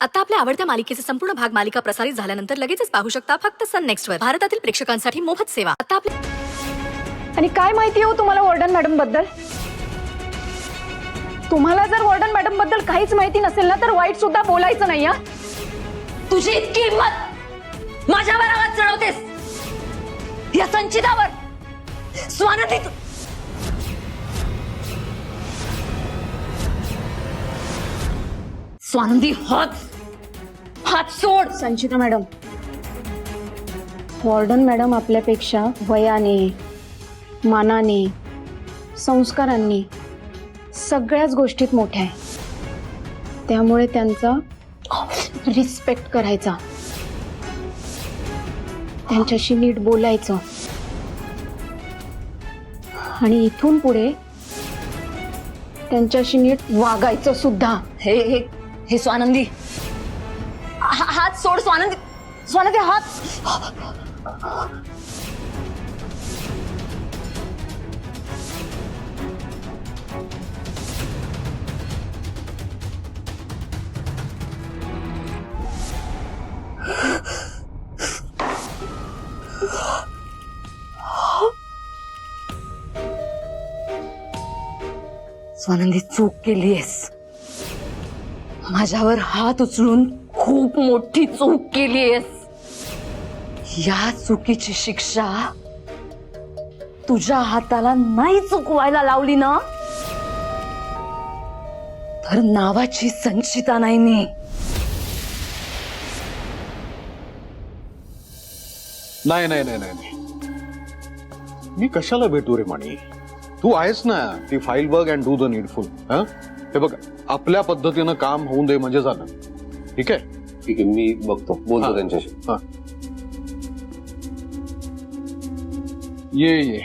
आता आपल्या आवडत्या मालिकेचे संपूर्ण भाग मालिका प्रसारित झाल्यानंतर लगेचच पाहू शकता फक्त सन नेक्स्ट वर. भारतातील प्रेक्षकांसाठी मोफत सेवा. आता आपल्या आणि काय माहिती हो तुम्हाला वॉर्डन मॅडम बद्दल? तुम्हाला जर वॉर्डन मॅडम बद्दल काहीच माहिती नसेल ना तर वाईट सुद्धा बोलायचं नाही. हा, तुझी इतकी हिंमत माझ्यावर आवाज चढवतेस या संचितावर? स्वानंदी स्वानंदी हात सोड. संचिता मॅडम, वॉर्डन मॅडम आपल्यापेक्षा वयाने, मानाने, संस्कारांनी सगळ्याच गोष्टीत मोठ्या आहे. त्यामुळे त्यांचा रिस्पेक्ट करायचा, त्यांच्याशी नीट बोलायचं आणि इथून पुढे त्यांच्याशी नीट वागायचं सुद्धा. हे हे हे स्वानंदी, हात सोड. स्वानंदी, स्वानंदी हात. स्वानंदी, चूक केलीयस. माझ्यावर हात उचलून खूप मोठी चूक केलीयस. या चुकीची शिक्षा तुझ्या हाताला नाही चुकवायला लावली ना तर नावाची संचिता नाही मी. नाही नाही नाही नाही, मी कशाला भेटू रे मणी? तू आहेस ना, ती फाईल बघ अँड डू द नीडफुल. हे बघ, आपल्या पद्धतीनं काम होऊन दे म्हणजे झालं. ठीक आहे? ठीक आहे, मी बघतो, बोलतो त्यांच्याशी. हा, ये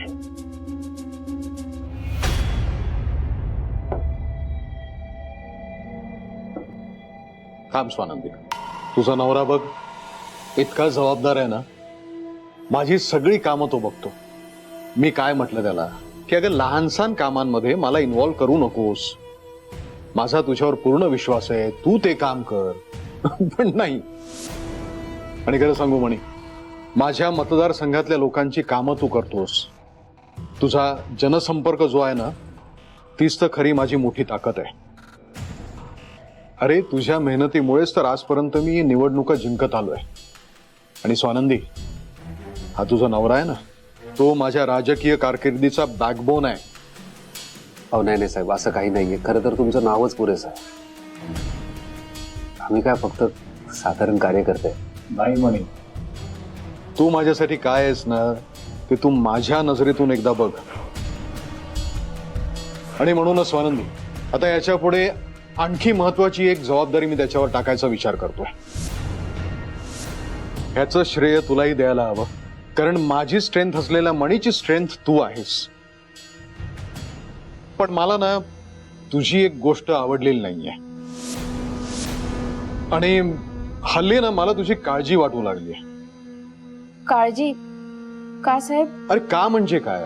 काम. स्वानंदी, तुझा नवरा बघ इतका जबाबदार आहे ना, माझी सगळी कामं तो बघतो. मी काय म्हटलं त्याला की अगं लहानसहान कामांमध्ये मला इन्व्हॉल्व करू नकोस, माझा तुझ्यावर पूर्ण विश्वास आहे, तू ते काम कर. पण नाही. आणि खरं सांगू म्हणे, माझ्या मतदारसंघातल्या लोकांची कामं तू करतोस. तुझा जनसंपर्क जो आहे ना, तीच तर खरी माझी मोठी ताकद आहे. अरे तुझ्या मेहनतीमुळेच तर आजपर्यंत मी निवडणुका जिंकत आलोय. आणि स्वानंदी, हा तुझा नवरा आहे ना, तो माझ्या राजकीय कारकिर्दीचा बॅकबोन आहे. अहो नाही नाही साहेब, असं काही नाहीये. खरं तर तुमचं नावच पुरेसं आहे. आम्ही काय फक्त साधारण कार्यकर्ते. नाही म्हणे, तू माझ्यासाठी काय आहेस ना ते तू माझ्या नजरेतून एकदा बघ. आणि म्हणूनच स्वानंदी, आता याच्या पुढे आणखी महत्वाची एक जबाबदारी मी त्याच्यावर टाकायचा विचार करतोय. ह्याचं श्रेय तुलाही द्यायला हवं, कारण माझी स्ट्रेंथ असलेल्या मणीची स्ट्रेंथ तू आहेस. पण मला ना तुझी एक गोष्ट आवडलेली नाहीये, आणि हल्ली ना मला तुझी काळजी वाटू लागली. काळजी का साहेब? अरे का म्हणजे काय?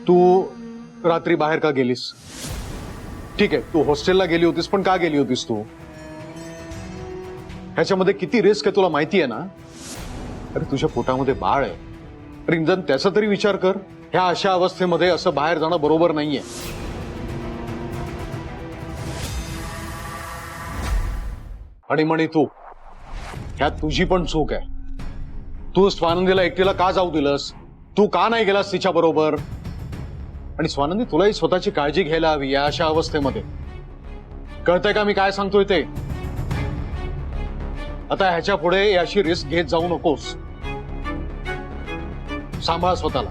तू रात्री बाहेर का गेलीस? ठीक आहे, तू हॉस्टेलला गेली होतीस, पण का गेली होतीस तू? ह्याच्यामध्ये किती रिस्क आहे तुला माहिती आहे ना? अरे तुझ्या पोटामध्ये बाळ आहे. अरे निदान त्याचा तरी विचार कर. ह्या अशा अवस्थेमध्ये असं बाहेर जाणं बरोबर नाहीये. आणि म्हणे तू, ह्यात तुझी पण चूक आहे. तू स्वानंदीला एकटीला का जाऊ दिलंस? तू का नाही गेलास तिच्या बरोबर? आणि स्वानंदी, तुलाही स्वतःची काळजी घ्यायला हवी या अशा अवस्थेमध्ये. कळतंय का मी काय सांगतोय ते? आता ह्याच्या पुढे याशी रिस्क घेत जाऊ नकोस. सांभाळ स्वतःला.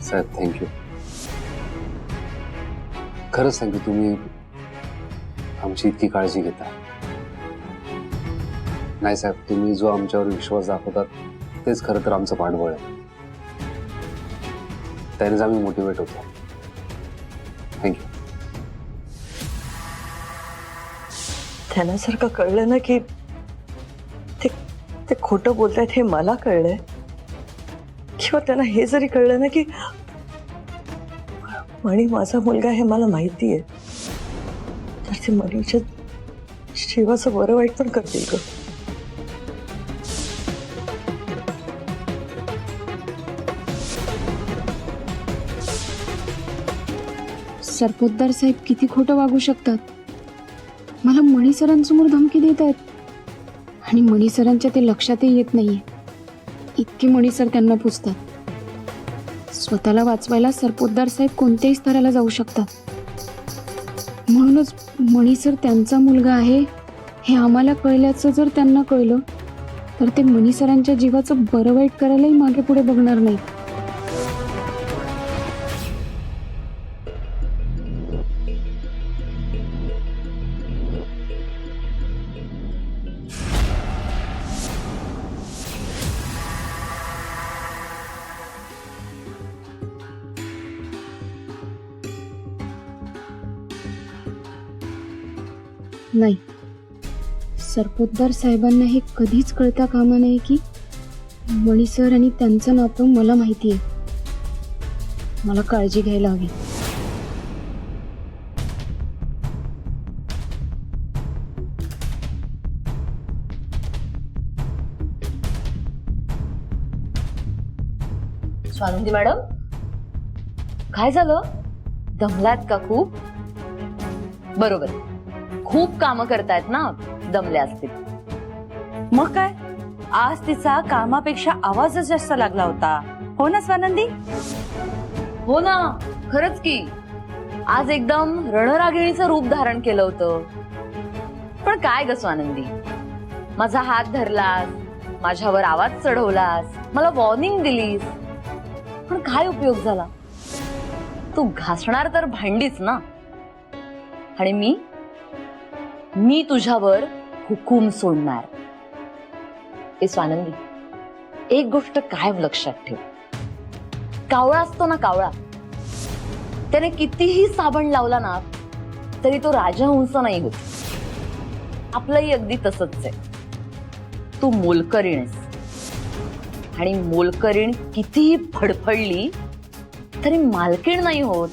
साहेब थँक्यू. खरंच थँक्यू, तुम्ही आमची इतकी काळजी घेता. नाही साहेब, तुम्ही जो आमच्यावर विश्वास दाखवतात तेच खरं तर आमचं पाठबळ आहे. त्यानेच आम्ही मोटिवेट होतो. थँक्यू. त्यांना जर का कळलं ना की ते खोटं बोलतायत हे मला कळलंय, किंवा त्यांना हे जरी कळलं ना की मणी माझा मुलगा हे मला माहिती आहे, तर ते मनीच्या जीवाचं बरं वाईट पण करतील ग. सरपोतदार साहेब किती खोटं वागू शकतात. मला मणी सरांसमोर धमकी देत आहेत आणि मणी सरांच्या ते लक्षातही येत नाहीये. इतके मणी सर त्यांना पुसतात. स्वतःला वाचवायला सरपोतदार साहेब कोणत्याही स्तराला जाऊ शकतात. म्हणूनच मणी सर त्यांचा मुलगा आहे हे आम्हाला कळल्याचं जर त्यांना कळलं तर ते मणी सरांच्या जीवाचं बरं वाईट करायलाही मागे पुढे बघणार नाहीत. नाही, सरपोतदार साहेबांना हे कधीच कळता कामा नये की मणी सर आणि त्यांचं नातं मला माहिती आहे. मला काळजी घ्यायला हवी. स्वानंदी मॅडम, काय झालं? दमलात का खूप? बरोबर, खूप कामं करतायत ना, दमले असतील. मग काय, आज तिचा कामापेक्षा आवाजच जास्त लागला होता. हो ना स्वानंदी? हो ना, खरंच की आज एकदम रणरागिणीचं रूप धारण केलं होतं. पण काय ग स्वानंदी, माझा हात धरलास, माझ्यावर आवाज चढवलास, मला वॉर्निंग दिलीस, पण काय उपयोग झाला? तू घासणार तर भांडीच ना. आणि मी तुझ्यावर हुकूम सोडणार. ए स्वानंदी, एक गोष्ट कायम लक्षात ठेव. कावळा असतो ना, कावळा, त्याने कितीही साबण लावला ना तरी तो राजहंस नाही होत. आपलंही अगदी तसंच आहे. तू मोलकरीण आहेस आणि मोलकरीण कितीही फडफडली तरी मालकीण नाही होत.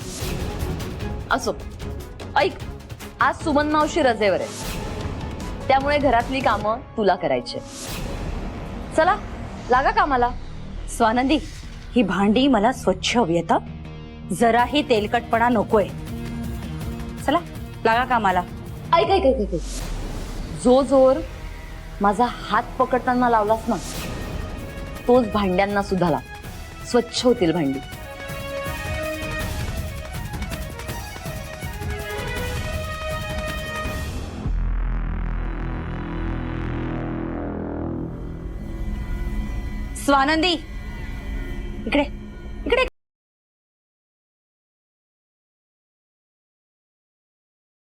असो, ऐक, आज सुमन मावशी रजेवर आहे, त्यामुळे घरातली कामं तुला करायची. चला लागा कामाला. स्वानंदी, ही भांडी मला स्वच्छ हवी आहेत. जराही तेलकटपणा नकोय. चला लागा कामाला. ऐक ऐक ऐक ऐक, जो जोर माझा हात पकडताना लावलास ना तोच भांड्यांना सुद्धा लाव. स्वच्छ होतील भांडी. स्वानंदी, इकडे.